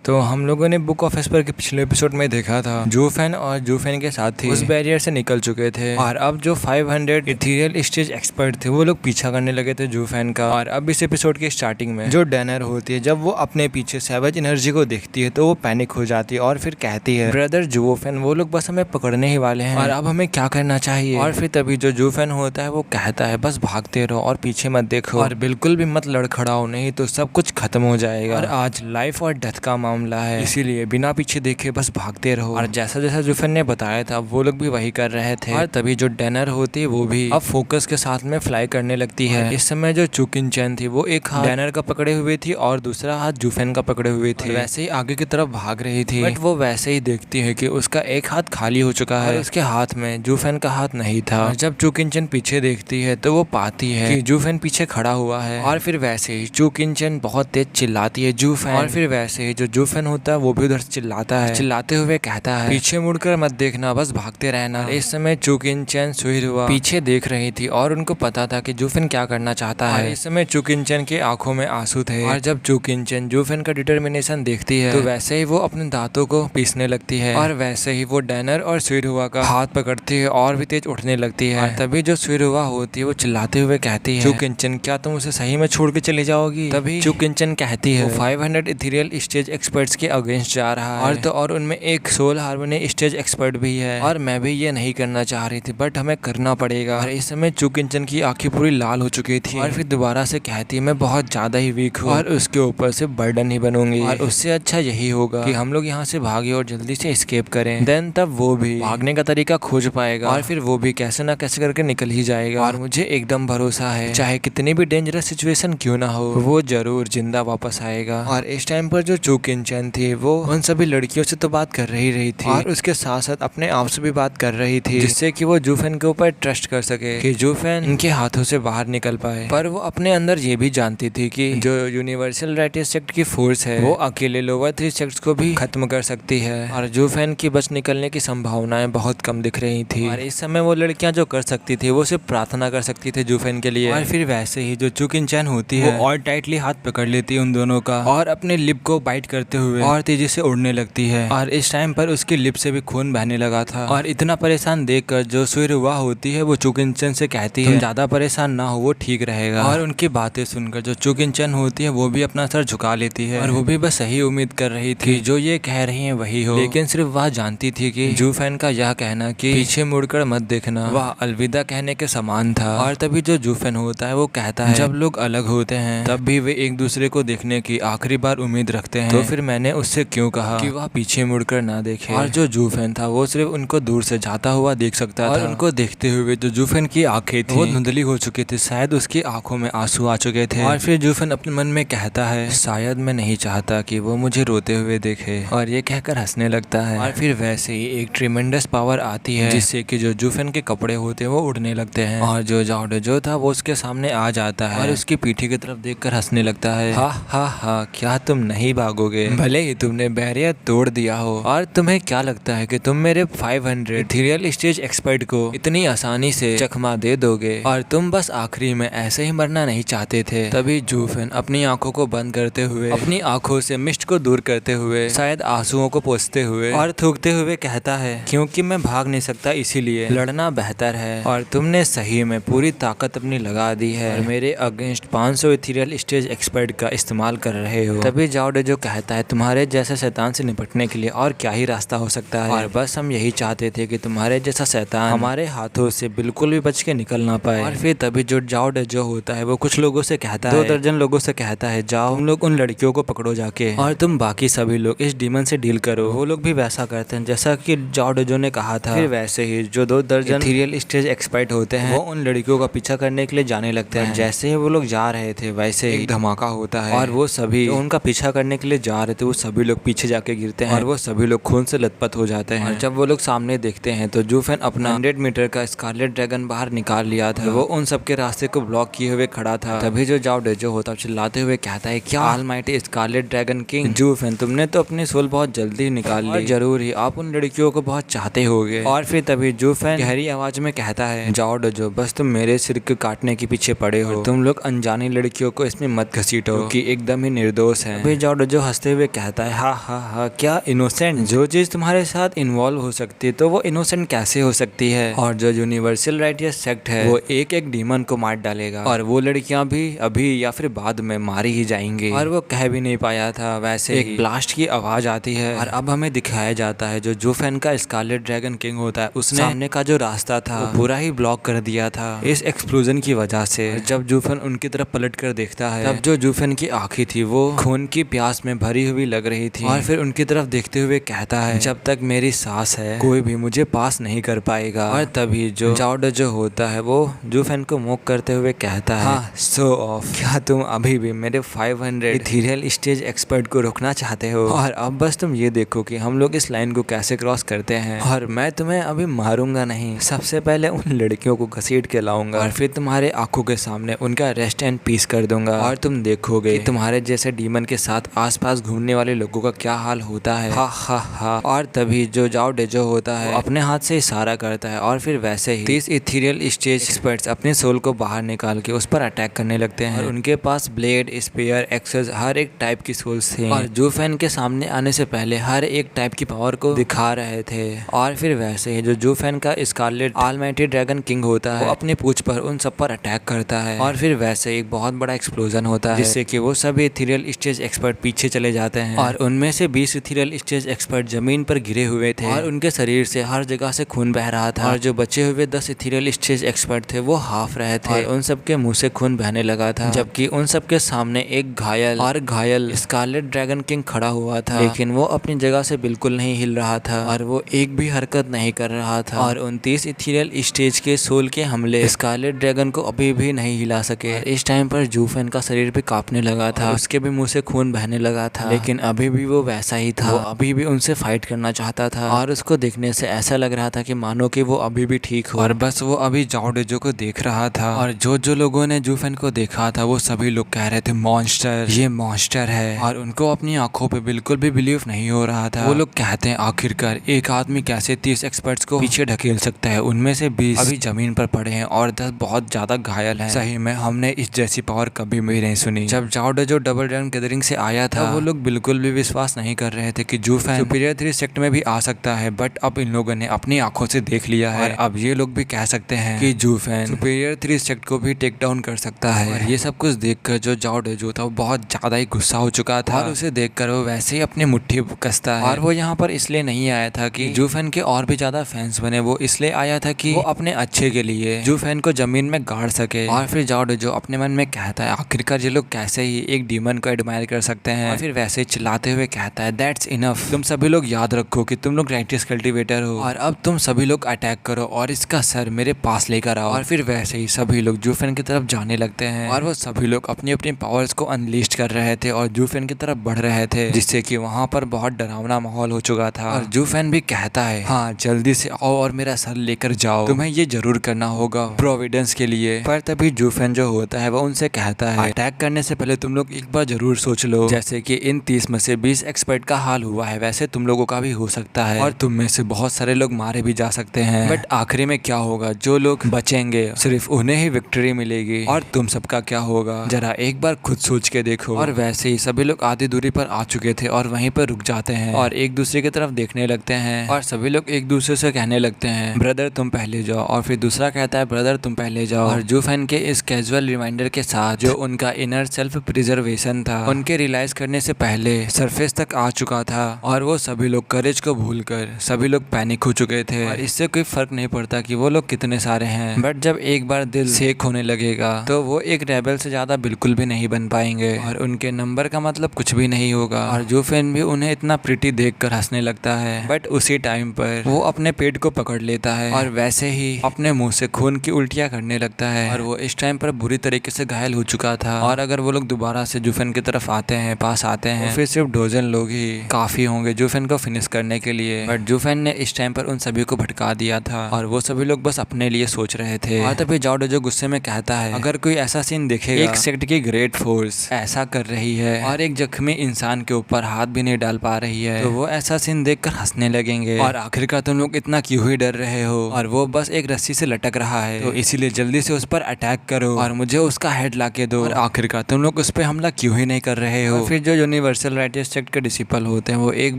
तो हम लोगों ने बुक ऑफ एस्पर के पिछले एपिसोड में देखा था जूफेन और जूफेन के साथी उस बैरियर से निकल चुके थे और अब जो 500 इथेरियल स्टेज एक्सपर्ट थे वो लोग पीछा करने लगे थे जूफेन का। और अब इस एपिसोड के स्टार्टिंग में जो डैनर होती है जब वो अपने पीछे सैवेज एनर्जी को देखती है तो वो पैनिक हो जाती है और फिर कहती है ब्रदर जूफेन वो लोग बस हमें पकड़ने ही वाले हैं और अब हमें क्या करना चाहिए। और फिर तभी जो जूफेन होता है वो कहता है बस भागते रहो और पीछे मत देखो और बिल्कुल भी मत लड़खड़ाओ नहीं तो सब कुछ खत्म हो जाएगा और आज लाइफ और डेथ का मामला है इसीलिए बिना पीछे देखे बस भागते रहो। और जैसा जैसा जूफेन ने बताया था वो लोग भी वही कर रहे थे और तभी जो डैनर होती है वो भी अब फोकस के साथ में फ्लाई करने लगती है। इस समय जो चुकिन चैन थी वो एक हाथ डैनर का पकड़े हुए थी और दूसरा हाथ जूफेन का पकड़े हुए थे। वैसे ही आगे की तरफ भाग रही थी बट वो वैसे ही देखती है कि उसका एक हाथ खाली हो चुका है, उसके हाथ में जूफेन का हाथ नहीं था। जब चुकिन चैन पीछे देखती है तो वो पाती है कि जूफेन पीछे खड़ा हुआ है और फिर वैसे ही चुकिन चैन बहुत तेज चिल्लाती है जूफेन। और फिर वैसे ही जो जूफेन होता है वो भी उधर चिल्लाता है, चिल्लाते हुए कहता है पीछे मुड़कर मत देखना बस भागते रहना। इस समय चुकिन चैन सुहिरुआ पीछे देख रही थी और उनको पता था कि जूफेन क्या करना चाहता है। इस समय चुकिन चैन की आंखों में आंसू थे और जब चुकिन चैन जूफेन का डिटर्मिनेशन देखती है तो वैसे ही वो अपने दांतों को पीसने लगती है और वैसे ही वो डैनर और सुहिरुआ का हाथ पकड़ती है और भी तेज उठने लगती है। तभी जो सुहिरुआ होती है वो चिल्लाते हुए कहती है चुकिन चैन क्या तुम उसे सही में छोड़ के चली जाओगी। तभी चुकिन चैन कहती है 500 इथेरियल स्टेज एक्सपर्ट्स के अगेंस्ट जा रहा है और उनमें एक सोल हार्मनी स्टेज एक्सपर्ट भी है और मैं भी ये नहीं करना चाह रही थी बट हमें करना पड़ेगा। और इस समय चुकिन चैन की आंखें पूरी लाल हो चुकी थी और फिर दोबारा से कहती है मैं बहुत ज्यादा ही वीक हूँ और उसके ऊपर से बर्डन ही बनूंगी और उससे अच्छा यही होगा कि हम लोग यहाँ से भागे और जल्दी से एस्केप करें। देन तब वो भी भागने का तरीका खोज पाएगा और फिर वो भी कैसे ना कैसे करके निकल ही जाएगा। और मुझे एकदम भरोसा है चाहे कितनी भी डेंजरस सिचुएशन क्यों ना हो वो जरूर जिंदा वापस आएगा। और इस टाइम पर जो चुकिन चैन थी वो उन सभी लड़कियों से तो बात कर रही थी और उसके साथ साथ अपने आप से भी बात कर रही थी जिससे कि वो जूफेन के ऊपर ट्रस्ट कर सके कि जूफेन इनके हाथों से बाहर निकल पाए। पर वो अपने अंदर ये भी जानती थी कि जो यूनिवर्सल राइटिस सेक्ट की फोर्स है वो अकेले लोअर 3 सेक्ट्स को भी खत्म कर सकती है और जूफेन की बच निकलने की संभावनाएं बहुत कम दिख रही थी। और इस समय वो लड़कियां जो कर सकती थी वो सिर्फ प्रार्थना कर सकती थी जूफेन के लिए। और फिर वैसे ही जो चुकिन चैन होती है वो और टाइटली हाथ पकड़ लेती है उन दोनों का और अपने लिप को बाइट करते हुए और तेजी से उड़ने लगती है। और इस टाइम पर उसकी लिप से भी खून बहने लगा था और इतना परेशान देखकर जो सुहिरुआ होती है वो चुकिन चैन से कहती है ज्यादा परेशान ना हो वो ठीक रहेगा। और उनकी बातें सुनकर जो चुकिन चैन होती है वो भी अपना सर झुका लेती है और वो भी बस यही उम्मीद कर रही थी जो ये कह रही है वही हो। लेकिन सिर्फ वह जानती थी कि जूफेन का यह कहना कि पीछे मुड़कर मत देखना वह अलविदा कहने के समान था। और तभी जो जूफेन होता है वो कहता है जब लोग अलग होते हैं तब भी वे एक दूसरे को देखने की आखिरी बार उम्मीद रखते हैं तो फिर मैंने उससे क्यों कहा कि वह पीछे मुड़कर ना देखे। और जो जूफेन था वो सिर्फ उनको दूर से जाता हुआ देख सकता था और उनको देखते हुए जो जूफेन की आंखें थी वो धुंधली हो चुकी थी, शायद उसकी आंखों में आंसू आ चुके थे। और फिर जूफेन अपने मन में कहता है शायद मैं नहीं चाहता कि वो मुझे रोते हुए देखे और ये कहकर हंसने लगता है। और फिर वैसे ही एक ट्रिमेंडस पावर आती है जिससे कि जो जूफेन के कपड़े होते हैं वो उड़ने लगते हैं और जो जाओ जो था वो उसके सामने आ जाता है और उसकी पीठी की तरफ देखकर हंसने लगता है हा हा हा क्या तुम नहीं भागोगे भले ही तुमने बैरियर तोड़ दिया हो। और तुम्हें क्या लगता है कि तुम मेरे 500 इथेरियल स्टेज एक्सपर्ट को इतनी आसानी से चकमा दे दोगे और तुम बस आखिरी में ऐसे ही मरना नहीं चाहते थे। तभी जूफेन अपनी आंखों को बंद करते हुए अपनी आंखों से मिस्ट को दूर करते हुए शायद आंसुओं को पोंछते हुए और थूकते हुए कहता है क्योंकि मैं भाग नहीं सकता इसीलिए लड़ना बेहतर है और तुमने सही में पूरी ताकत अपनी लगा दी है और मेरे अगेंस्ट 500 इथेरियल स्टेज एक्सपर्ट का इस्तेमाल कर रहे हो। तभी जाओडे जो कहता है तुम्हारे जैसे शैतान से निपटने के लिए और क्या ही रास्ता हो सकता है और बस हम यही चाहते थे कि तुम्हारे जैसा शैतान हमारे हाथों से बिल्कुल भी बच के निकल ना पाए। और फिर तभी जो जाओडे जो होता है वो कुछ लोगों से कहता है 2 दर्जन लोगों से कहता है जाओ तुम लोग उन लड़कियों को पकड़ो जाके और तुम बाकी सभी लोग इस डीमन से डील करो। वो लोग भी वैसा करते हैं जैसा कि जाओडे ने कहा था। फिर वैसे ही जो 2 दर्जन इथेरियल स्टेज एक्सपर्ट होते हैं वो उन लड़कियों का पीछा करने के लिए जाने लगते हैं। जैसे ही वो लोग जा रहे थे वैसे ही एक धमाका होता है और वो सभी उनका पीछा करने के लिए जा रहे थे वो सभी लोग पीछे जाके गिरते हैं और वो सभी लोग खून से लथपथ हो जाते हैं। और जब वो लोग सामने देखते हैं तो जूफेन अपना 100 मीटर का स्कारलेट ड्रैगन बाहर निकाल लिया था। वो उन सबके रास्ते को ब्लॉक किए हुए खड़ा था। तभी जो जाओडे जो होता चिल्लाते हुए कहता है क्या ऑलमाइटी स्कारलेट ड्रैगन किंग जूफेन तुमने तो अपनी सोल बहुत जल्दी निकाल ली, जरूर ही आप उन लड़कियों को बहुत चाहते होगे। और फिर तभी जूफेन गहरी आवाज में कहता है जाओडे जो बस तुम मेरे सिर को काटने के पीछे पड़े हो, तुम लोग अनजानी लड़कियों को इसमें मत घसीटो कि एकदम ही निर्दोष है। अभी जाओडे जो हंसते हुए कहता है, हा हा हा, क्या इनोसेंट, जो चीज तुम्हारे साथ इन्वॉल्व हो सकती है तो वो इनोसेंट कैसे हो सकती है। और जो यूनिवर्सल राइटियस सेक्ट है वो एक एक डीमन को मार डालेगा और वो लड़कियां भी अभी या फिर बाद में मारी ही जाएंगी। और वो कह भी नहीं पाया था, वैसे एक ब्लास्ट की आवाज आती है और अब हमें दिखाया जाता है जो जूफेन का स्कारलेट ड्रैगन किंग होता है उसने सामने का जो रास्ता था वो पूरा ही ब्लॉक कर दिया था इस एक्सप्लोजन की वजह से। जब जूफेन उनकी तरफ पलट कर देखता है तब जो जूफेन की आंखें थी वो खून की प्यास में भरी हुई लग रही थी और फिर उनकी तरफ देखते हुए कहता है, जब तक मेरी सांस है कोई भी मुझे पास नहीं कर पाएगा। और तभी जो जाओड जो होता है वो जूफेन को मोक करते हुए कहता है, हाँ सो ऑफ, क्या तुम अभी भी मेरे 500 इथेरियल स्टेज एक्सपर्ट को रोकना चाहते हो? और अब बस तुम ये देखो कि हम लोग इस लाइन को कैसे क्रॉस करते हैं और मैं तुम्हें अभी मारूंगा नहीं, सबसे पहले उन लड़कियों को घसीट के लाऊंगा और फिर तुम्हारे आंखों के सामने उनका रेस्ट एंड पीस कर दूंगा और तुम देखोगे कि तुम्हारे जैसे डीमन के साथ आसपास घूमने वाले लोगों का क्या हाल होता है। हा हा हा। और तभी जो जाओ डेजो होता है अपने हाथ से इशारा करता है और फिर वैसे ही 30 इथेरियल स्टेज एक्सपर्ट्स अपने सोल को बाहर निकाल के उस पर अटैक करने लगते हैं और उनके पास ब्लेड, स्पेयर, एक्सेस हर एक टाइप की सोल्स थे और जूफेन के सामने आने से पहले हर एक टाइप की पावर को दिखा रहे थे। और फिर वैसे ही जो जूफेन का स्कारलेट ऑलमाइटी ड्रैगन किंग होता है वो अपनी पूंछ पर उन सब पर अटैक करता है और फिर वैसे एक बहुत बड़ा एक्सप्लोजन होता है जिससे कि वो सभी इथेरियल स्टेज एक्सपर्ट पीछे चले जाते हैं और उनमें से 20 इथेरियल स्टेज एक्सपर्ट जमीन पर गिरे हुए थे और उनके शरीर से हर जगह से खून बह रहा था और जो बचे हुए 10 इथेरियल स्टेज एक्सपर्ट थे वो हाफ रहे थे और उन सबके मुंह से खून बहने लगा था, जबकि उन सबके सामने एक घायल स्कारलेट ड्रैगन किंग खड़ा हुआ था, लेकिन वो अपनी जगह से बिल्कुल नहीं हिल रहा था और वो एक भी हरकत नहीं कर रहा था और 29 इथेरियल स्टेज के सोल के हमले स्कारलेट ड्रैगन को अभी भी नहीं हिला सके। इस टाइम पर जूफेन का शरीर भी कांपने लगा था, उसके भी मुंह से खून बहने लगा था, लेकिन अभी भी वो वैसा ही था, वो अभी भी उनसे फाइट करना चाहता था और उसको देखने से ऐसा लग रहा था कि मानो कि वो अभी भी ठीक हो और बस वो अभी जाओ डेजो को देख रहा था। और जो लोगों ने जूफेन को देखा था वो सभी लोग कह रहे थे मॉन्स्टर, ये मॉन्स्टर है और उनको अपनी आंखों पे बिल्कुल भी बिलीव नहीं हो रहा था। वो लोग कहते हैं आखिरकार एक आदमी कैसे 30 एक्सपर्ट्स को पीछे ढकेल सकता है, उनमें से 20 अभी जमीन पर पड़े हैं और 10 बहुत ज्यादा घायल हैं। सही में हमने इस जैसी पावर कभी भी नहीं सुनी। जब जाओ डेजो डबल ड्रैगन गैदरिंग से आया था वो लोग बिल्कुल भी विश्वास नहीं कर रहे थे कि जूफेन सुपीरियर 3 सेक्ट में भी आ सकता है, बट अब इन लोगों ने अपनी आंखों से देख लिया है और अब ये लोग भी कह सकते हैं कि जूफेन सुपीरियर 3 सेक्ट को भी टेक डाउन कर सकता है। और ये सब कुछ देखकर जो जाओ डेजो था वो बहुत ज्यादा ही गुस्सा हो चुका था और उसे देखकर वो वैसे ही अपनी मुट्ठी कसता है। और वो यहाँ पर इसलिए नहीं आया था कि जूफेन के और भी ज्यादा फैंस बने, वो इसलिए आया था कि वो अपने अच्छे के लिए जूफेन को जमीन में गाड़ सके। और फिर जाओ डेजो अपने मन में कहता है आखिरकार ये लोग कैसे ही एक डीमन को एडमायर कर सकते हैं और फिर वैसे चिल्लाते हुए कहता है दैट्स इनफ, तुम सभी लोग याद रखो कि तुम लोग राइटियस कल्टीवेटर हो और अब तुम सभी लोग अटैक करो और इसका सर मेरे पास लेकर आओ। और फिर वैसे ही सभी लोग जूफेन की तरफ जाने लगते हैं और वो सभी लोग अपनी अपनी पावर्स को अनलिस्ट कर रहे थे और जूफेन की तरफ बढ़ रहे थे, जिससे कि वहाँ पर बहुत डरावना माहौल हो चुका था। और जूफेन भी कहता है हाँ जल्दी से आओ और मेरा सर लेकर जाओ, तुम्हें ये जरूर करना होगा प्रोविडेंस के लिए। पर तभी जूफेन जो होता है वो उनसे कहता है अटैक करने से पहले तुम लोग एक बार जरूर सोच लो, जैसे कि इन 30 में से 20 एक्सपर्ट का हाल हुआ है वैसे तुम लोगों का भी हो सकता है और तुम में से बहुत सारे लोग मारे भी जा सकते हैं, बट आखिरी में क्या होगा, जो लोग बचेंगे सिर्फ उन्हें ही विक्ट्री मिलेगी और तुम सबका क्या होगा, जरा एक बार खुद सोच के देखो। और वैसे ही सभी लोग आधी दूरी पर आ चुके थे और वहीं पर रुक जाते हैं और एक दूसरे की तरफ देखने लगते हैं और सभी लोग एक दूसरे से कहने लगते हैं ब्रदर तुम पहले जाओ, और फिर दूसरा कहता है ब्रदर तुम पहले जाओ। और जूफेन के इस कैजुअल रिमाइंडर के साथ जो उनका इनर सेल्फ प्रिजर्वेशन था उनके रियलाइज करने से पहले सरफेस तक आ चुका था और वो सभी लोग करेज को भूलकर सभी लोग पैनिक हो चुके थे और इससे कोई फर्क नहीं पड़ता कि वो लोग कितने सारे हैं, बट जब एक बार दिल सेक होने लगेगा तो वो एक रेबल से ज्यादा बिल्कुल भी नहीं बन पाएंगे और उनके नंबर का मतलब कुछ भी नहीं होगा। और जूफेन भी उन्हें इतना प्रिटी देखकर हंसने लगता है, बट उसी टाइम पर वो अपने पेट को पकड़ लेता है और वैसे ही अपने मुंह से खून की उल्टियां करने लगता है और वो इस टाइम पर बुरी तरीके से घायल हो चुका था। और अगर वो लोग दोबारा से जूफेन की तरफ आते हैं, पास आते हैं, तो फिर सिर्फ डोजन लोग ही काफी होंगे जूफेन को फिनिश करने के लिए, बट जूफेन ने इस टाइम पर उन सभी को भटका दिया था और वो सभी लोग बस अपने लिए सोच रहे थे। और तभी जाओ डेजो गुस्से में कहता है अगर कोई ऐसा सीन दिखेगा, एक सेक्ट की ग्रेट फोर्स ऐसा कर रही है और एक जख्मी इंसान के ऊपर हाथ भी नहीं डाल पा रही है, तो वो ऐसा सीन देखकर हंसने लगेंगे और आखिरकार तुम लोग इतना क्यों ही डर रहे हो और वो बस एक रस्सी से लटक रहा है, तो इसीलिए जल्दी से उस पर अटैक करो और मुझे उसका हेड लाके दो और आखिरकार तुम लोग उस पर हमला क्यों ही नहीं कर रहे हो। फिर जो यूनिवर्सल राइटर सेक्ट के डिसिपल होते हैं वो एक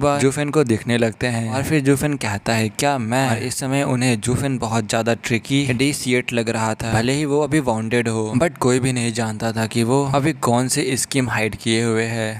बार जूफेन को देखने लगते हैं और फिर जूफेन कहता है क्या मैं, और इस समय उन्हें जूफेन बहुत ज्यादा ट्रिकी डिसिएट लग रहा था। भले ही वो अभी वाउंडेड हो, बट कोई भी नहीं जानता था कि वो अभी कौन सी स्कीम हाइड किए हुए है।